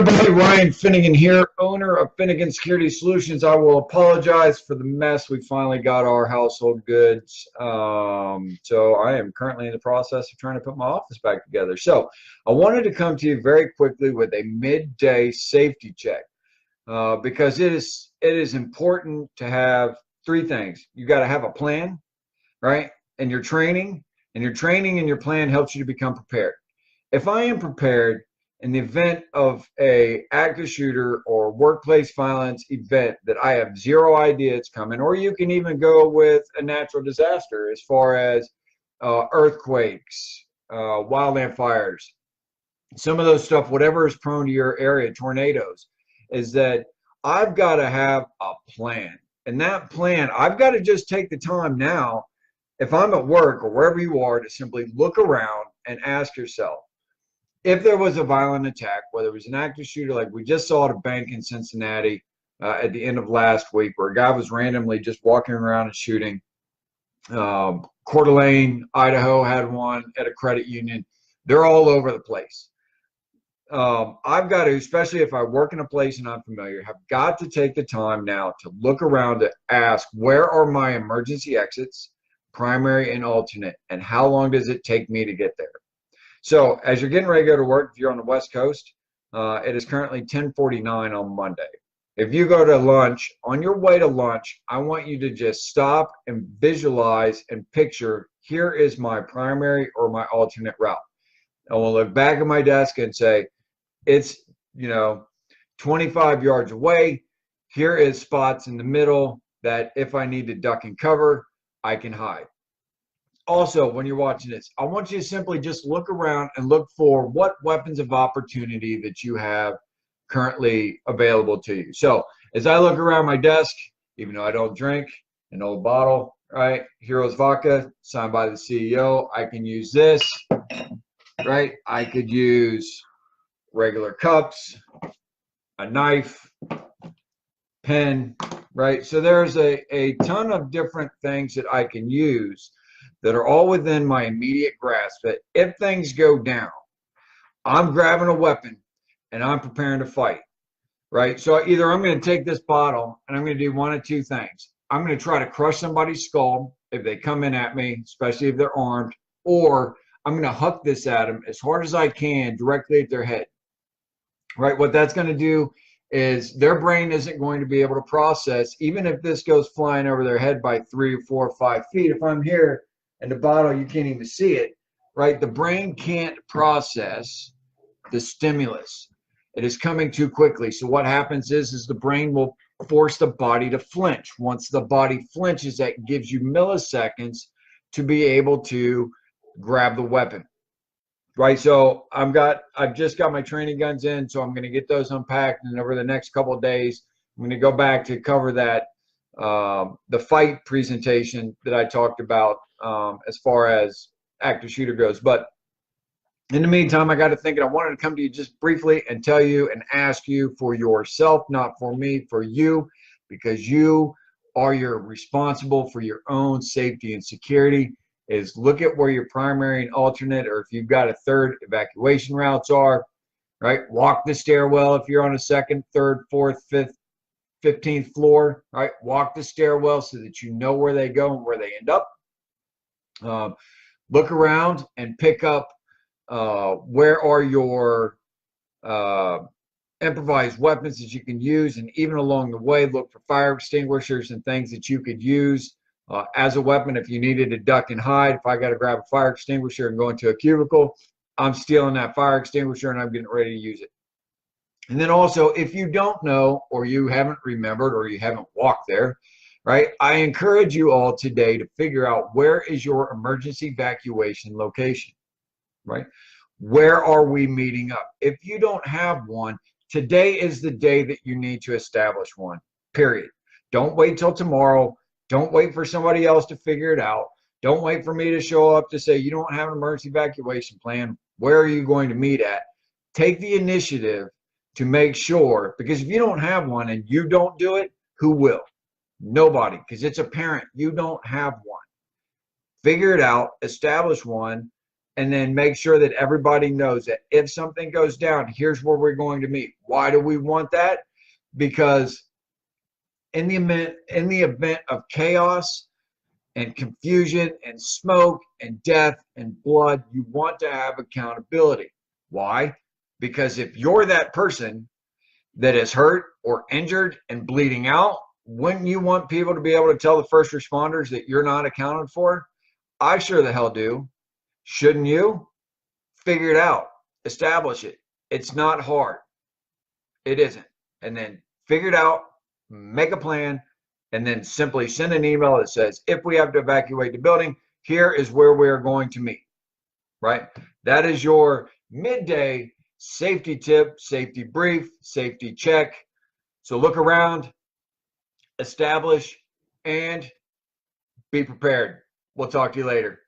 everybody, Ryan Finnegan here, owner of Finnegan Security Solutions. I will apologize for the mess. We finally got our household goods. So I am currently in the process of trying to put my office back together. So I wanted to come to you very quickly with a midday safety check because it is important to have three things. You got to have a plan, right? And your training and your plan helps you to become prepared. If I am prepared in the event of a active shooter or workplace violence event that I have zero idea it's coming, or you can even go with a natural disaster as far as earthquakes, wildland fires, some of those stuff, whatever is prone to your area, tornadoes, is that I've got to have a plan. And that plan, I've got to just take the time now, if I'm at work or wherever you are, to simply look around and ask yourself, if there was a violent attack, whether it was an active shooter like we just saw at a bank in Cincinnati at the end of last week, where a guy was randomly just walking around and shooting. Coeur d'Alene, Idaho had one at a credit union. They're all over the place. I've got to, especially if I work in a place and I'm familiar, have got to take the time now to look around to ask, where are my emergency exits, primary and alternate, and how long does it take me to get there? So as you're getting ready to go to work, if you're on the West Coast, it is currently 10:49 on Monday. If you go to lunch, on your way to lunch, I want you to just stop and visualize and picture, here is my primary or my alternate route. I will look back at my desk and say, it's, 25 yards away. Here is spots in the middle that if I need to duck and cover, I can hide. Also, when you're watching this, I want you to simply just look around and look for what weapons of opportunity that you have currently available to you. So as I look around my desk, even though I don't drink, an old bottle, right? Heroes Vodka, signed by the CEO. I can use this, right? I could use regular cups, a knife, pen, right? So there's a ton of different things that I can use that are all within my immediate grasp. That if things go down, I'm grabbing a weapon and I'm preparing to fight, right? So either I'm going to take this bottle and I'm going to do one of two things. I'm going to try to crush somebody's skull if they come in at me, especially if they're armed, or I'm going to huck this at them as hard as I can directly at their head, right? What that's going to do is their brain isn't going to be able to process, even if this goes flying over their head by 3 or 4 or 5 feet. If I'm here and the bottle, you can't even see it, right? The brain can't process the stimulus. It is coming too quickly. So what happens is the brain will force the body to flinch. Once the body flinches, that gives you milliseconds to be able to grab the weapon, right? So I've just got my training guns in, so I'm going to get those unpacked, and over the next couple of days, I'm going to go back to cover that the fight presentation that I talked about as far as active shooter goes. But in the meantime, I got to thinking, I wanted to come to you just briefly and tell you and ask you for yourself, not for me, for you, because you are responsible for your own safety and security. Is look at where your primary and alternate, or if you've got a third, evacuation routes are, right? Walk the stairwell if you're on a second, third, fourth, fifth, 15th floor, right? Walk the stairwell so that you know where they go and where they end up. Look around and pick up where are your improvised weapons that you can use, and even along the way, look for fire extinguishers and things that you could use as a weapon if you needed to duck and hide. If I got to grab a fire extinguisher and go into a cubicle, I'm stealing that fire extinguisher and I'm getting ready to use it. And then also, if you don't know, or you haven't remembered, or you haven't walked there, right, I encourage you all today to figure out, where is your emergency evacuation location, right? Where are we meeting up? If you don't have one, today is the day that you need to establish one, period. Don't wait till tomorrow. Don't wait for somebody else to figure it out. Don't wait for me to show up to say you don't have an emergency evacuation plan. Where are you going to meet at? Take the initiative to make sure, because if you don't have one and you don't do it, who will? Nobody, because it's apparent you don't have one. Figure it out, establish one, and then make sure that everybody knows that if something goes down, here's where we're going to meet. Why do we want that? Because in the event of chaos and confusion and smoke and death and blood, you want to have accountability. Why? Because if you're that person that is hurt or injured and bleeding out, wouldn't you want people to be able to tell the first responders that you're not accounted for? I sure the hell do. Shouldn't you? Figure it out. Establish it. It's not hard. It isn't. And then figure it out, make a plan, and then simply send an email that says, if we have to evacuate the building, here is where we're going to meet, right? That is your midday safety tip, safety brief, safety check. So look around, establish, and be prepared. We'll talk to you later.